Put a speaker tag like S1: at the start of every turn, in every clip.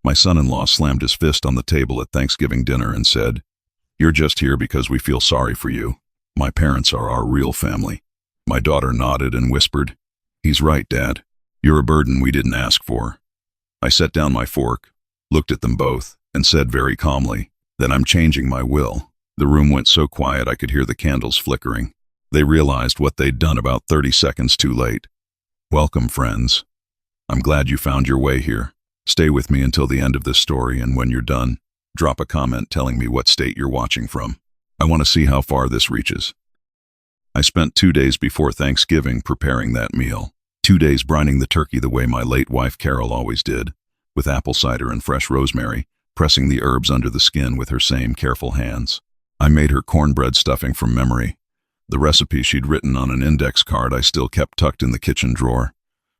S1: My son-in-law slammed his fist on the table at Thanksgiving dinner and said, "You're just here because we feel sorry for you. My parents are our real family." My daughter nodded and whispered, "He's right, Dad. You're a burden we didn't ask for." I set down my fork, looked at them both, and said very calmly, "Then I'm changing my will." The room went so quiet I could hear the candles flickering. They realized what they'd done about 30 seconds too late. "Welcome, friends. I'm glad you found your way here. Stay with me until the end of this story, and when you're done, drop a comment telling me what state you're watching from. I want to see how far this reaches." I spent 2 days before Thanksgiving preparing that meal. 2 days brining the turkey the way my late wife Carol always did, with apple cider and fresh rosemary, pressing the herbs under the skin with her same careful hands. I made her cornbread stuffing from memory. The recipe she'd written on an index card I still kept tucked in the kitchen drawer.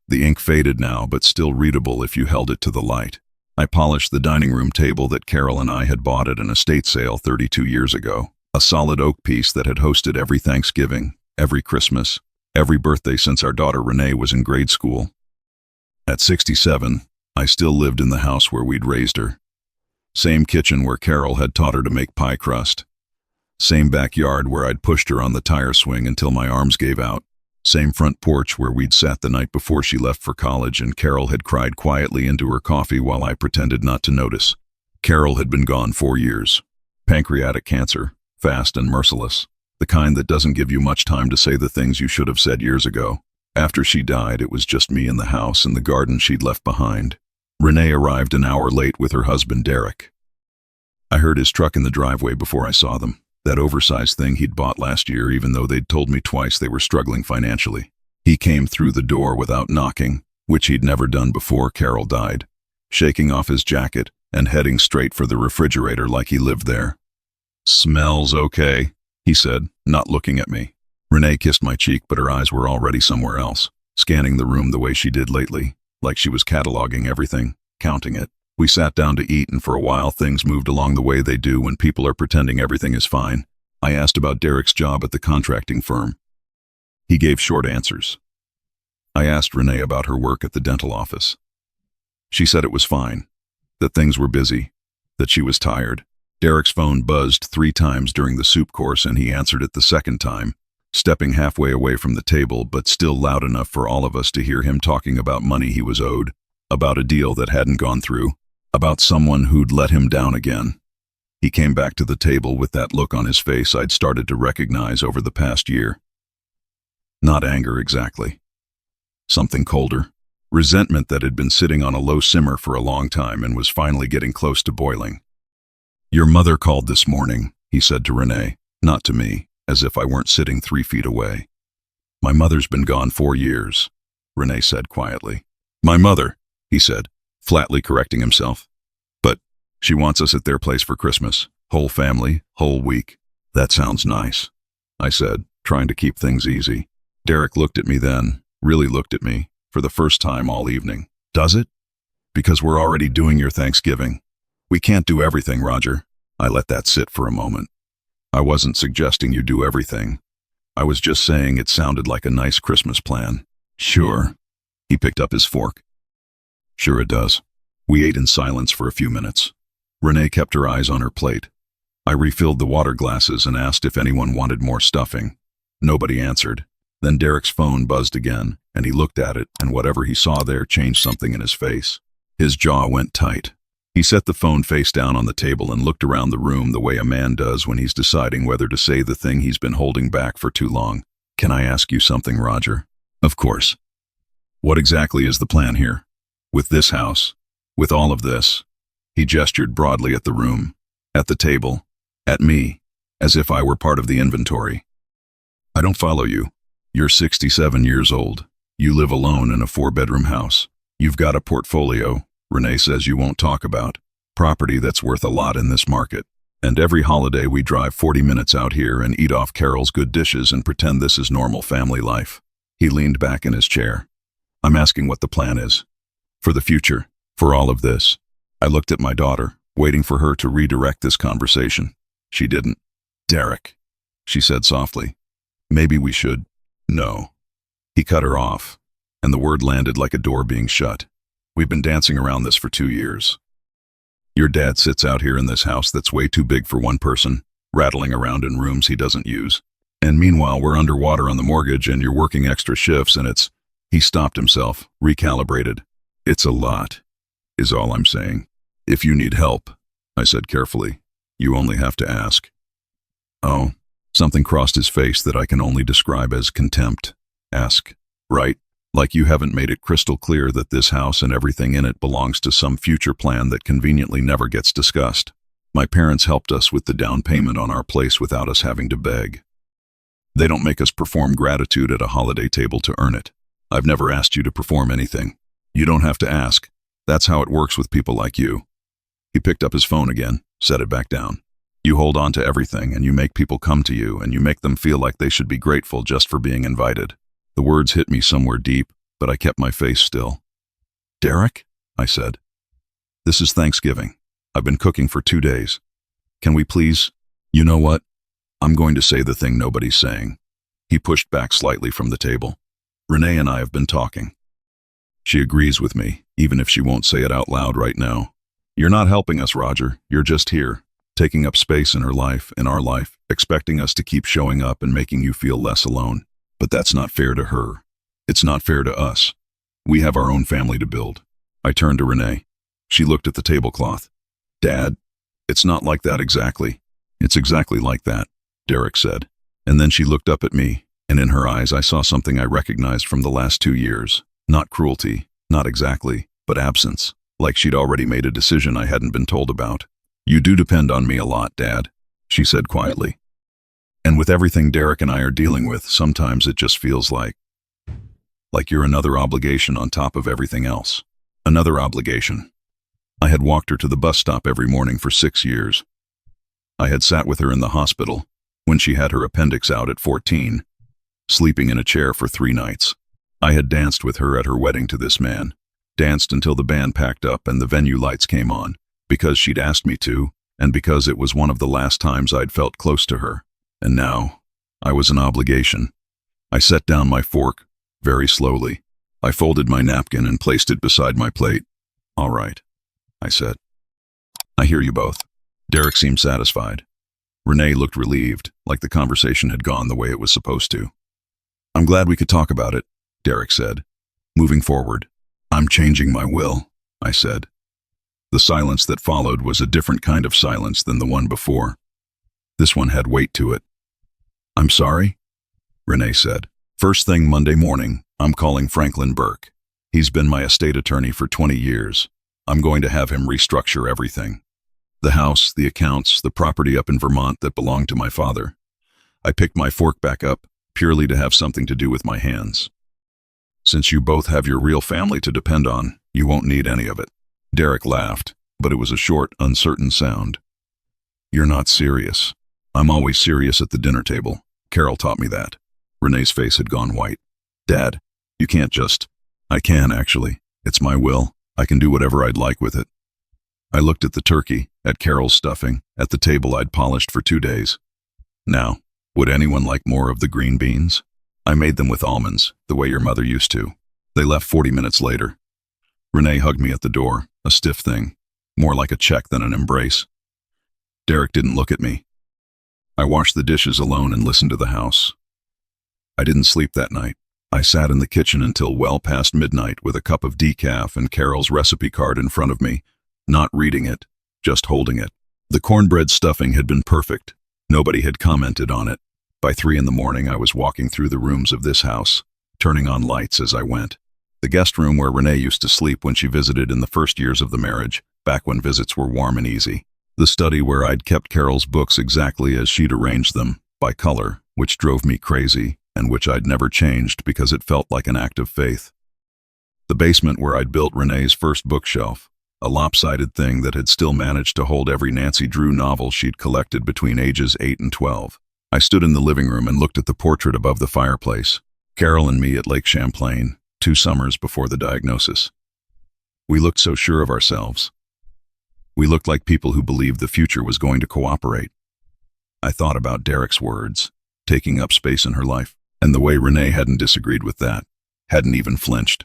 S1: The ink faded now, but still readable if you held it to the light. I polished the dining room table that Carol and I had bought at an estate sale 32 years ago. A solid oak piece that had hosted every Thanksgiving, every Christmas, every birthday since our daughter Renee was in grade school. At 67, I still lived in the house where we'd raised her. Same kitchen where Carol had taught her to make pie crust. Same backyard where I'd pushed her on the tire swing until my arms gave out. Same front porch where we'd sat the night before she left for college and Carol had cried quietly into her coffee while I pretended not to notice. Carol had been gone 4 years. Pancreatic cancer, fast and merciless. The kind that doesn't give you much time to say the things you should have said years ago. After she died, it was just me in the house and the garden she'd left behind. Renee arrived an hour late with her husband Derek. I heard his truck in the driveway before I saw them. That oversized thing he'd bought last year, even though they'd told me twice they were struggling financially. He came through the door without knocking, which he'd never done before Carol died, shaking off his jacket and heading straight for the refrigerator like he lived there. "Smells okay," he said, not looking at me. Renee kissed my cheek, but her eyes were already somewhere else, scanning the room the way she did lately, like she was cataloging everything, counting it. We sat down to eat, and for a while things moved along the way they do when people are pretending everything is fine. I asked about Derek's job at the contracting firm. He gave short answers. I asked Renee about her work at the dental office. She said it was fine, that things were busy, that she was tired. Derek's phone buzzed 3 times during the soup course, and he answered it the second time, stepping halfway away from the table, but still loud enough for all of us to hear him talking about money he was owed, about a deal that hadn't gone through, about someone who'd let him down again. He came back to the table with that look on his face I'd started to recognize over the past year. Not anger exactly. Something colder. Resentment that had been sitting on a low simmer for a long time and was finally getting close to boiling. "Your mother called this morning," he said to Renee, not to me, as if I weren't sitting 3 feet away. "My mother's been gone 4 years," Renee said quietly. "My mother," he said, flatly correcting himself. "But she wants us at their place for Christmas. Whole family, whole week." "That sounds nice," I said, trying to keep things easy. Derek looked at me then, really looked at me, for the first time all evening. "Does it? Because we're already doing your Thanksgiving. We can't do everything, Roger." I let that sit for a moment. I wasn't suggesting you do everything. I was just saying it sounded like a nice Christmas plan. "Sure." He picked up his fork. "Sure it does." We ate in silence for a few minutes. Renee kept her eyes on her plate. I refilled the water glasses and asked if anyone wanted more stuffing. Nobody answered. Then Derek's phone buzzed again, and he looked at it, and whatever he saw there changed something in his face. His jaw went tight. He set the phone face down on the table and looked around the room the way a man does when he's deciding whether to say the thing he's been holding back for too long. "Can I ask you something, Roger?" "Of course." "What exactly is the plan here? With this house? With all of this?" He gestured broadly at the room, at the table, at me, as if I were part of the inventory. "I don't follow you. You're 67 years old. You live alone in a 4-bedroom house. You've got a portfolio, Renee says you won't talk about, property that's worth a lot in this market. And every holiday we drive 40 minutes out here and eat off Carol's good dishes and pretend this is normal family life." He leaned back in his chair. "I'm asking what the plan is. For the future, for all of this." I looked at my daughter, waiting for her to redirect this conversation. She didn't. "Derek," she said softly, "maybe we should." "No." He cut her off, and the word landed like a door being shut. "We've been dancing around this for 2 years. Your dad sits out here in this house that's way too big for one person, rattling around in rooms he doesn't use. And meanwhile, we're underwater on the mortgage and you're working extra shifts and it's... He stopped himself, recalibrated. It's a lot, is all I'm saying. If you need help, I said carefully, you only have to ask. Oh, something crossed his face that I can only describe as contempt. Ask, right? Like you haven't made it crystal clear that this house and everything in it belongs to some future plan that conveniently never gets discussed. My parents helped us with the down payment on our place without us having to beg. They don't make us perform gratitude at a holiday table to earn it. I've never asked you to perform anything. You don't have to ask. That's how it works with people like you. He picked up his phone again, set it back down. You hold on to everything and you make people come to you and you make them feel like they should be grateful just for being invited. The words hit me somewhere deep, but I kept my face still. Derek, I said. This is Thanksgiving. I've been cooking for 2 days. Can we please? You know what? I'm going to say the thing nobody's saying. He pushed back slightly from the table. Renee and I have been talking. She agrees with me, even if she won't say it out loud right now. You're not helping us, Roger. You're just here, taking up space in her life, in our life, expecting us to keep showing up and making you feel less alone. But that's not fair to her. It's not fair to us. We have our own family to build. I turned to Renee. She looked at the tablecloth. Dad, it's not like that exactly. It's exactly like that, Derek said. And then she looked up at me, and in her eyes I saw something I recognized from the last 2 years. Not cruelty, not exactly, but absence. Like she'd already made a decision I hadn't been told about. You do depend on me a lot, Dad, she said quietly. And with everything Derek and I are dealing with, sometimes it just feels like you're another obligation on top of everything else. Another obligation. I had walked her to the bus stop every morning for 6 years. I had sat with her in the hospital when she had her appendix out at 14, sleeping in a chair for 3 nights. I had danced with her at her wedding to this man, danced until the band packed up and the venue lights came on, because she'd asked me to, and because it was one of the last times I'd felt close to her. And now, I was an obligation. I set down my fork, very slowly. I folded my napkin and placed it beside my plate. All right, I said. I hear you both. Derek seemed satisfied. Renee looked relieved, like the conversation had gone the way it was supposed to. I'm glad we could talk about it, Derek said, moving forward. I'm changing my will, I said. The silence that followed was a different kind of silence than the one before. This one had weight to it. I'm sorry, Renee said. First thing Monday morning, I'm calling Franklin Burke. He's been my estate attorney for 20 years. I'm going to have him restructure everything. The house, the accounts, the property up in Vermont that belonged to my father. I picked my fork back up, purely to have something to do with my hands. Since you both have your real family to depend on, you won't need any of it. Derek laughed, but it was a short, uncertain sound. You're not serious. I'm always serious at the dinner table. Carol taught me that. Renee's face had gone white. Dad, you can't just... I can, actually. It's my will. I can do whatever I'd like with it. I looked at the turkey, at Carol's stuffing, at the table I'd polished for 2 days. Now, would anyone like more of the green beans? I made them with almonds, the way your mother used to. They left 40 minutes later. Renee hugged me at the door, a stiff thing, more like a check than an embrace. Derek didn't look at me. I washed the dishes alone and listened to the house. I didn't sleep that night. I sat in the kitchen until well past midnight with a cup of decaf and Carol's recipe card in front of me, not reading it, just holding it. The cornbread stuffing had been perfect. Nobody had commented on it. By 3 in the morning, I was walking through the rooms of this house, turning on lights as I went. The guest room where Renee used to sleep when she visited in the first years of the marriage, back when visits were warm and easy. The study where I'd kept Carol's books exactly as she'd arranged them, by color, which drove me crazy, and which I'd never changed because it felt like an act of faith. The basement where I'd built Renee's first bookshelf, a lopsided thing that had still managed to hold every Nancy Drew novel she'd collected between ages 8 and 12. I stood in the living room and looked at the portrait above the fireplace, Carol and me at Lake Champlain, 2 summers before the diagnosis. We looked so sure of ourselves. We looked like people who believed the future was going to cooperate. I thought about Derek's words, taking up space in her life, and the way Renee hadn't disagreed with that, hadn't even flinched.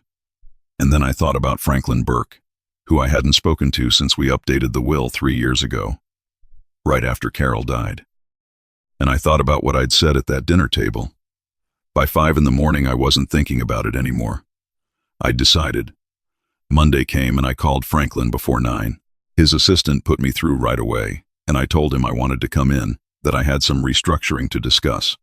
S1: And then I thought about Franklin Burke. who I hadn't spoken to since we updated the will 3 years ago, right after Carol died. And I thought about what I'd said at that dinner table. By 5 in the morning, I wasn't thinking about it anymore. I'd decided. Monday came and I called Franklin before 9. His assistant put me through right away, and I told him I wanted to come in, that I had some restructuring to discuss.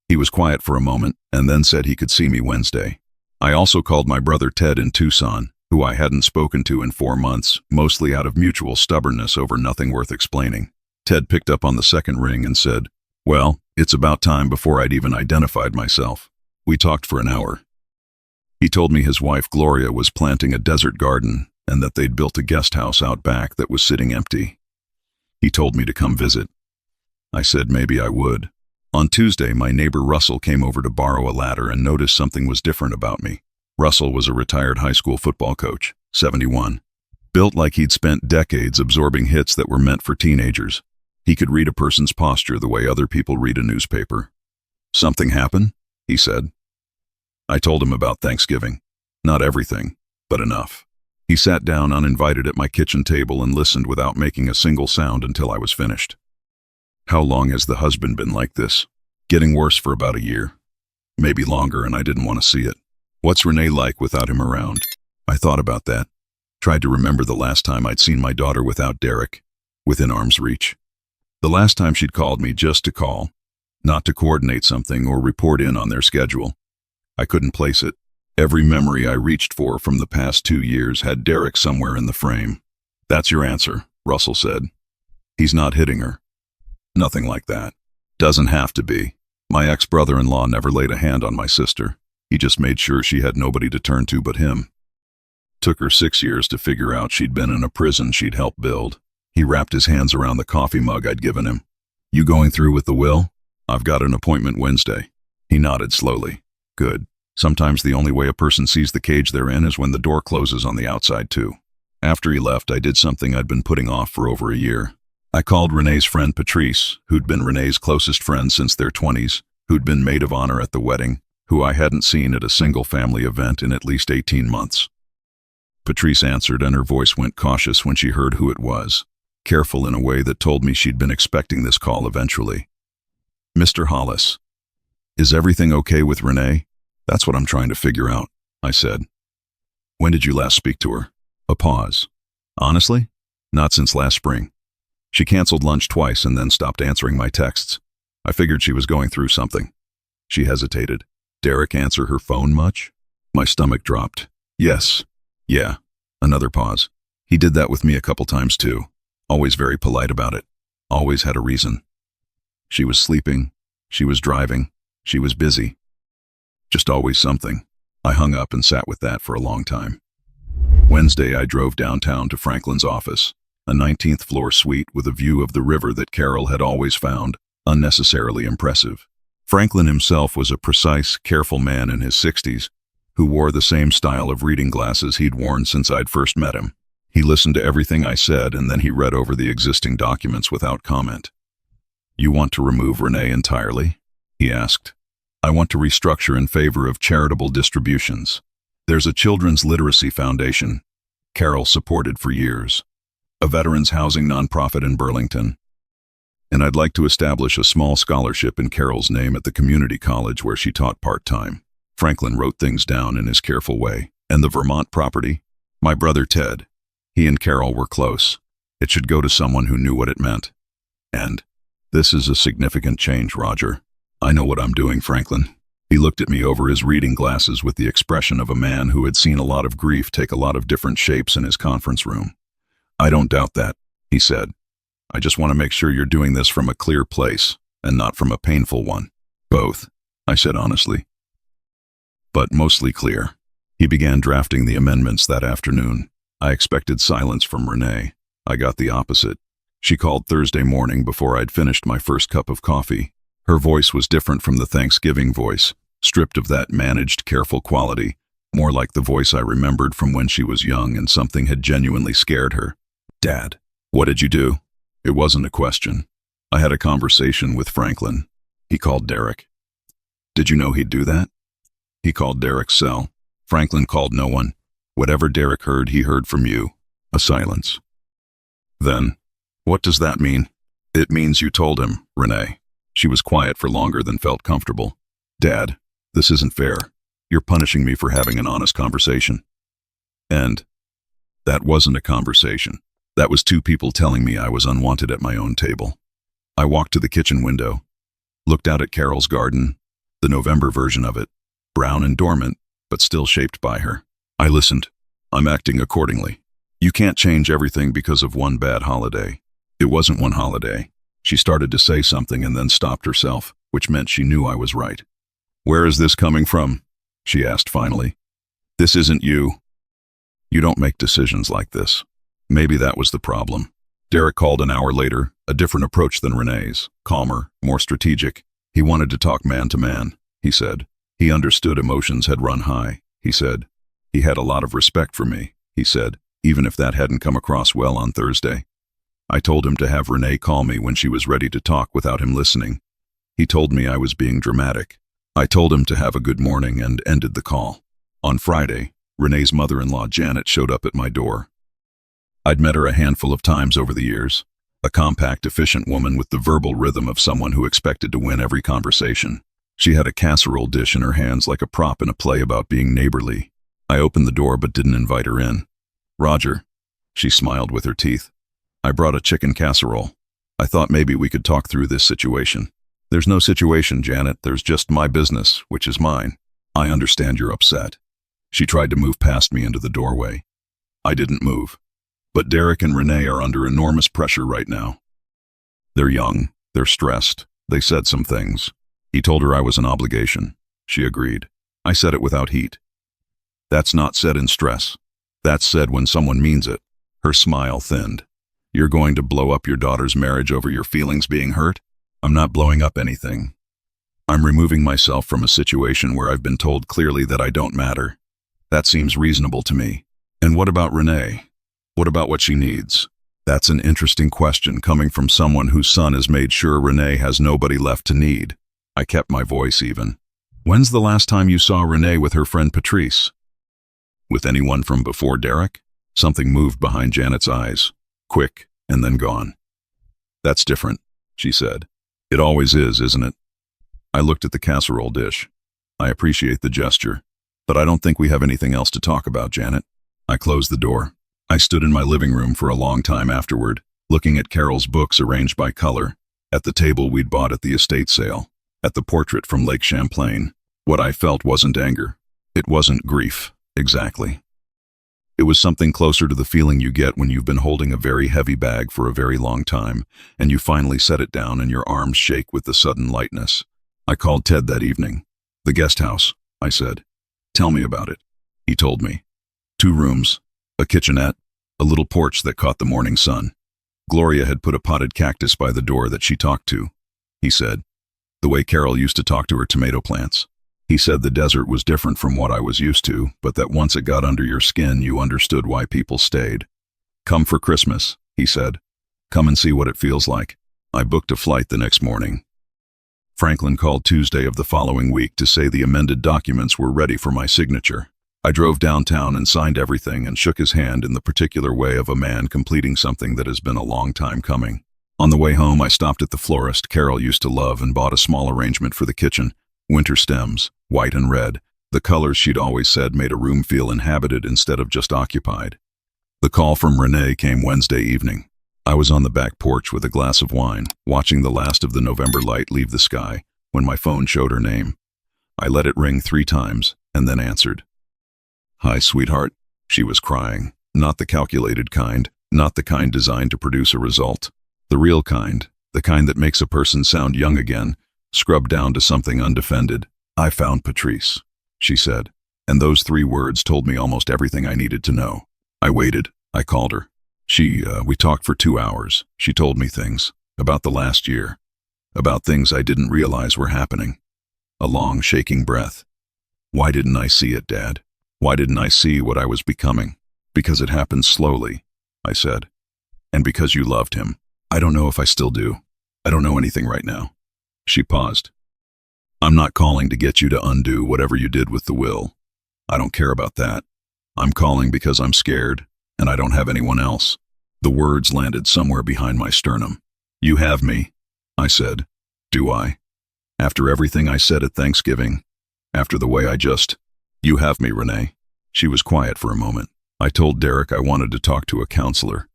S1: He was quiet for a moment and then said he could see me Wednesday. I also called my brother Ted in Tucson, who I hadn't spoken to in 4 months, mostly out of mutual stubbornness over nothing worth explaining. Ted picked up on the second ring and said, "Well, it's about time," before I'd even identified myself. We talked for an hour. He told me his wife Gloria was planting a desert garden and that they'd built a guest house out back that was sitting empty. He told me to come visit. I said maybe I would. On Tuesday, my neighbor Russell came over to borrow a ladder and noticed something was different about me. Russell was a retired high school football coach, 71. Built like he'd spent decades absorbing hits that were meant for teenagers. He could read a person's posture the way other people read a newspaper. "Something happened?" he said. I told him about Thanksgiving. Not everything, but enough. He sat down uninvited at my kitchen table and listened without making a single sound until I was finished. "How long has the husband been like this?" "Getting worse for about a year. Maybe longer, and I didn't want to see it." "What's Renee like without him around?" I thought about that. Tried to remember the last time I'd seen my daughter without Derek, within arm's reach. The last time she'd called me just to call, not to coordinate something or report in on their schedule. I couldn't place it. Every memory I reached for from the past 2 years had Derek somewhere in the frame. "That's your answer," Russell said. "He's not hitting her." "Nothing like that. Doesn't have to be. My ex-brother-in-law never laid a hand on my sister. He just made sure she had nobody to turn to but him. Took her 6 years to figure out she'd been in a prison she'd helped build." He wrapped his hands around the coffee mug I'd given him. "You going through with the will?" "I've got an appointment Wednesday." He nodded slowly. "Good. Sometimes the only way a person sees the cage they're in is when the door closes on the outside too." After he left, I did something I'd been putting off for over a year. I called Renee's friend Patrice, who'd been Renee's closest friend since their 20s, who'd been maid of honor at the wedding, who I hadn't seen at a single family event in at least 18 months. Patrice answered, and her voice went cautious when she heard who it was, careful in a way that told me she'd been expecting this call eventually. "Mr. Hollis, is everything okay with Renee?" "That's what I'm trying to figure out," I said. "When did you last speak to her?" A pause. "Honestly, not since last spring. She canceled lunch twice and then stopped answering my texts. I figured she was going through something." She hesitated. "Derek answer her phone much?" My stomach dropped. "Yes. Yeah." Another pause. "He did that with me a couple times too. Always very polite about it. Always had a reason. She was sleeping. She was driving. She was busy. Just always something." I hung up and sat with that for a long time. Wednesday, I drove downtown to Franklin's office, a 19th floor suite with a view of the river that Carol had always found unnecessarily impressive. Franklin himself was a precise, careful man in his 60s who wore the same style of reading glasses he'd worn since I'd first met him. He listened to everything I said, and then he read over the existing documents without comment. "You want to remove Renee entirely?" he asked. "I want to restructure in favor of charitable distributions. There's a children's literacy foundation Carol supported for years, a veterans housing nonprofit in Burlington, and I'd like to establish a small scholarship in Carol's name at the community college where she taught part-time." Franklin wrote things down in his careful way. "And the Vermont property?" "My brother Ted. He and Carol were close. It should go to someone who knew what it meant. And this is a significant change, Roger. I know what I'm doing, Franklin." He looked at me over his reading glasses with the expression of a man who had seen a lot of grief take a lot of different shapes in his conference room. "I don't doubt that," he said. "I just want to make sure you're doing this from a clear place and not from a painful one." "Both," I said honestly. "But mostly clear." He began drafting the amendments that afternoon. I expected silence from Renee. I got the opposite. She called Thursday morning before I'd finished my first cup of coffee. Her voice was different from the Thanksgiving voice, stripped of that managed, careful quality, more like the voice I remembered from when she was young and something had genuinely scared her. "Dad, what did you do?" It wasn't a question. I had a conversation with Franklin. He called Derek. "Did you know he'd do that?" "He called Derek's cell. Franklin called no one. Whatever Derek heard, he heard from you. A silence. Then, what does that mean? It means you told him, Renee. She was quiet for longer than felt comfortable. Dad, this isn't fair. You're punishing me for having an honest conversation. And that wasn't a conversation. That was two people telling me I was unwanted at my own table. I walked to the kitchen window, looked out at Carol's garden, the November version of it, brown and dormant, but still shaped by her. I listened. I'm acting accordingly. You can't change everything because of one bad holiday. It wasn't one holiday. She started to say something and then stopped herself, which meant she knew I was right. Where is this coming from? She asked finally. This isn't you. You don't make decisions like this. Maybe that was the problem. Derek called an hour later, a different approach than Renee's, calmer, more strategic. He wanted to talk man to man, he said. He understood emotions had run high, he said. He had a lot of respect for me, he said, even if that hadn't come across well on Thursday. I told him to have Renee call me when she was ready to talk without him listening. He told me I was being dramatic. I told him to have a good morning and ended the call. On Friday, Renee's mother-in-law Janet showed up at my door. I'd met her a handful of times over the years, a compact, efficient woman with the verbal rhythm of someone who expected to win every conversation. She had a casserole dish in her hands like a prop in a play about being neighborly. I opened the door but didn't invite her in. Roger, she smiled with her teeth. I brought a chicken casserole. I thought maybe we could talk through this situation. There's no situation, Janet. There's just my business, which is mine. I understand you're upset. She tried to move past me into the doorway. I didn't move. But Derek and Renee are under enormous pressure right now. They're young. They're stressed. They said some things. He told her I was an obligation. She agreed. I said it without heat. That's not said in stress. That's said when someone means it. Her smile thinned. You're going to blow up your daughter's marriage over your feelings being hurt? I'm not blowing up anything. I'm removing myself from a situation where I've been told clearly that I don't matter. That seems reasonable to me. And what about Renee? What about what she needs? That's an interesting question coming from someone whose son has made sure Renee has nobody left to need. I kept my voice even. When's the last time you saw Renee with her friend Patrice? With anyone from before Derek? Something moved behind Janet's eyes. Quick, and then gone. That's different, she said. It always is, isn't it? I looked at the casserole dish. I appreciate the gesture, but I don't think we have anything else to talk about, Janet. I closed the door. I stood in my living room for a long time afterward, looking at Carol's books arranged by color, at the table we'd bought at the estate sale, at the portrait from Lake Champlain. What I felt wasn't anger. It wasn't grief, exactly. It was something closer to the feeling you get when you've been holding a very heavy bag for a very long time, and you finally set it down and your arms shake with the sudden lightness. I called Ted that evening. The guest house, I said. Tell me about it. He told me. 2 rooms, a kitchenette, a little porch that caught the morning sun. Gloria had put a potted cactus by the door that she talked to, he said, the way Carol used to talk to her tomato plants. He said the desert was different from what I was used to, but that once it got under your skin, you understood why people stayed. Come for Christmas, he said. Come and see what it feels like. I booked a flight the next morning. Franklin called Tuesday of the following week to say the amended documents were ready for my signature. I drove downtown and signed everything and shook his hand in the particular way of a man completing something that has been a long time coming. On the way home, I stopped at the florist Carol used to love and bought a small arrangement for the kitchen. Winter stems, white and red, the colors she'd always said made a room feel inhabited instead of just occupied. The call from Renee came Wednesday evening. I was on the back porch with a glass of wine, watching the last of the November light leave the sky, when my phone showed her name. I let it ring 3 times, and then answered. Hi, sweetheart. She was crying. Not the calculated kind, not the kind designed to produce a result. The real kind, the kind that makes a person sound young again, scrubbed down to something undefended. I found Patrice, she said, and those 3 words told me almost everything I needed to know. I waited. I called her. We talked for 2 hours. She told me things about the last year, about things I didn't realize were happening. A long, shaking breath. Why didn't I see it, Dad? Why didn't I see what I was becoming? Because it happened slowly, I said. And because you loved him. I don't know if I still do. I don't know anything right now. She paused. I'm not calling to get you to undo whatever you did with the will. I don't care about that. I'm calling because I'm scared, and I don't have anyone else. The words landed somewhere behind my sternum. You have me, I said. Do I? After everything I said at Thanksgiving, after the way you have me, Renee. She was quiet for a moment. I told Derek I wanted to talk to a counselor.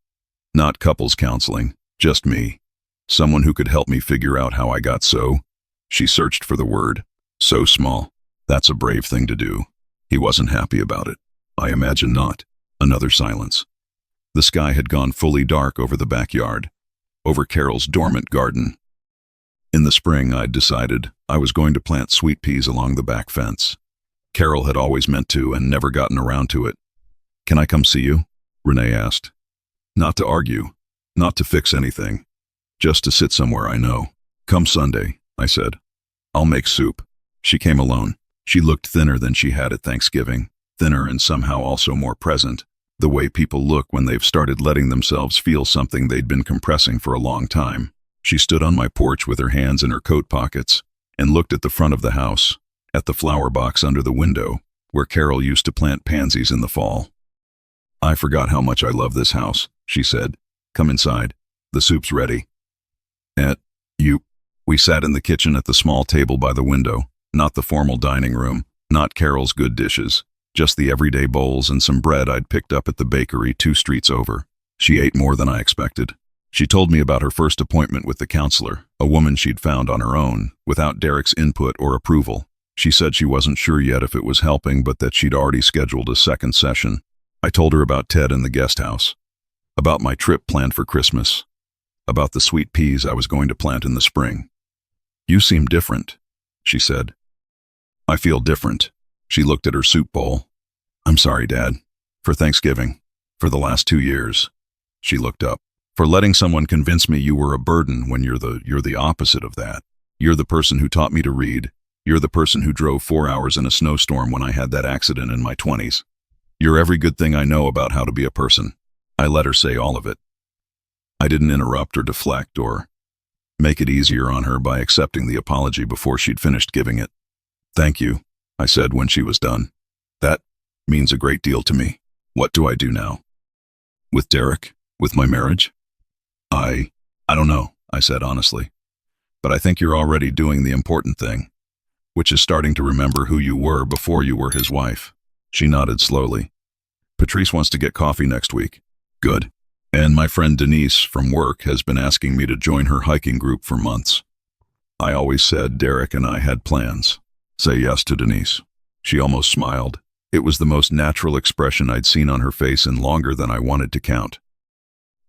S1: Not couples counseling, just me. Someone who could help me figure out how I got so. She searched for the word. So small. That's a brave thing to do. He wasn't happy about it. I imagine not. Another silence. The sky had gone fully dark over the backyard, over Carol's dormant garden. In the spring, I'd decided I was going to plant sweet peas along the back fence. Carol had always meant to and never gotten around to it. Can I come see you? Renee asked. Not to argue, not to fix anything, just to sit somewhere I know. Come Sunday, I said. I'll make soup. She came alone. She looked thinner than she had at Thanksgiving, thinner and somehow also more present, the way people look when they've started letting themselves feel something they'd been compressing for a long time. She stood on my porch with her hands in her coat pockets and looked at the front of the house, at the flower box under the window, where Carol used to plant pansies in the fall. I forgot how much I love this house, she said. Come inside. The soup's ready. We sat in the kitchen at the small table by the window, not the formal dining room, not Carol's good dishes, just the everyday bowls and some bread I'd picked up at the bakery 2 streets over. She ate more than I expected. She told me about her first appointment with the counselor, a woman she'd found on her own, without Derek's input or approval. She said she wasn't sure yet if it was helping, but that she'd already scheduled a second session. I told her about Ted and the guest house, about my trip planned for Christmas, about the sweet peas I was going to plant in the spring. You seem different, she said. I feel different. She looked at her soup bowl. I'm sorry, Dad. For Thanksgiving. For the last 2 years. She looked up. For letting someone convince me you were a burden when you're the opposite of that. You're the person who taught me to read. You're the person who drove 4 hours in a snowstorm when I had that accident in my 20s. You're every good thing I know about how to be a person. I let her say all of it. I didn't interrupt or deflect or make it easier on her by accepting the apology before she'd finished giving it. Thank you, I said when she was done. That means a great deal to me. What do I do now? With Derek? With my marriage? I don't know, I said honestly. But I think you're already doing the important thing, which is starting to remember who you were before you were his wife. She nodded slowly. Patrice wants to get coffee next week. Good. And my friend Denise from work has been asking me to join her hiking group for months. I always said Derek and I had plans. Say yes to Denise. She almost smiled. It was the most natural expression I'd seen on her face in longer than I wanted to count.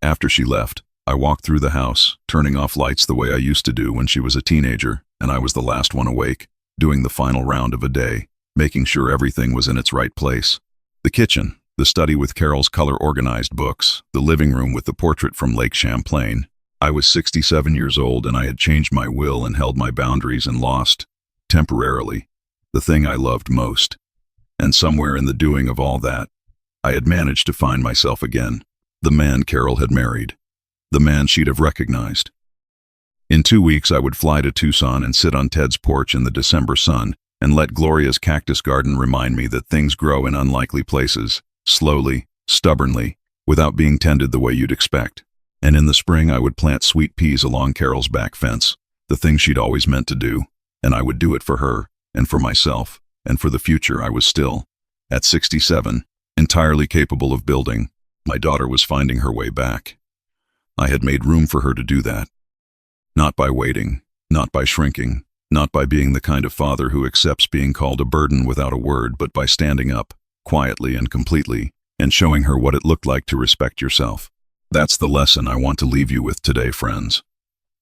S1: After she left, I walked through the house, turning off lights the way I used to do when she was a teenager, and I was the last one awake, doing the final round of a day, making sure everything was in its right place. The kitchen, the study with Carol's color-organized books, the living room with the portrait from Lake Champlain. I was 67 years old and I had changed my will and held my boundaries and lost, temporarily, the thing I loved most. And somewhere in the doing of all that, I had managed to find myself again, the man Carol had married, the man she'd have recognized. In 2 weeks I would fly to Tucson and sit on Ted's porch in the December sun and let Gloria's cactus garden remind me that things grow in unlikely places, slowly, stubbornly, without being tended the way you'd expect. And in the spring I would plant sweet peas along Carol's back fence, the thing she'd always meant to do, and I would do it for her, and for myself, and for the future I was still, at 67, entirely capable of building. My daughter was finding her way back. I had made room for her to do that. Not by waiting, not by shrinking, not by being the kind of father who accepts being called a burden without a word, but by standing up, quietly and completely, and showing her what it looked like to respect yourself. That's the lesson I want to leave you with today, friends.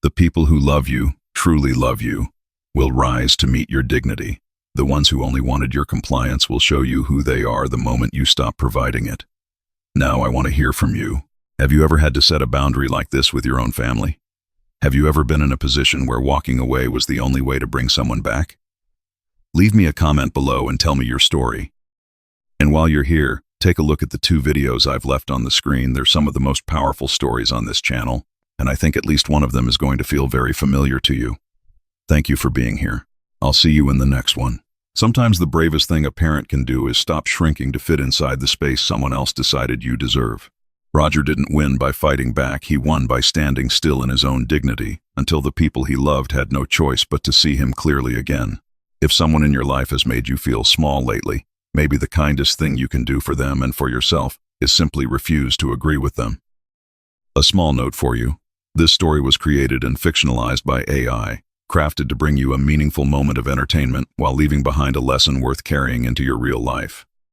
S1: The people who love you, truly love you, will rise to meet your dignity. The ones who only wanted your compliance will show you who they are the moment you stop providing it. Now I want to hear from you. Have you ever had to set a boundary like this with your own family? Have you ever been in a position where walking away was the only way to bring someone back? Leave me a comment below and tell me your story. And while you're here, take a look at the 2 videos I've left on the screen. They're some of the most powerful stories on this channel, and I think at least one of them is going to feel very familiar to you. Thank you for being here. I'll see you in the next one. Sometimes the bravest thing a parent can do is stop shrinking to fit inside the space someone else decided you deserve. Roger didn't win by fighting back, he won by standing still in his own dignity, until the people he loved had no choice but to see him clearly again. If someone in your life has made you feel small lately, maybe the kindest thing you can do for them and for yourself is simply refuse to agree with them. A small note for you. This story was created and fictionalized by AI, crafted to bring you a meaningful moment of entertainment while leaving behind a lesson worth carrying into your real life.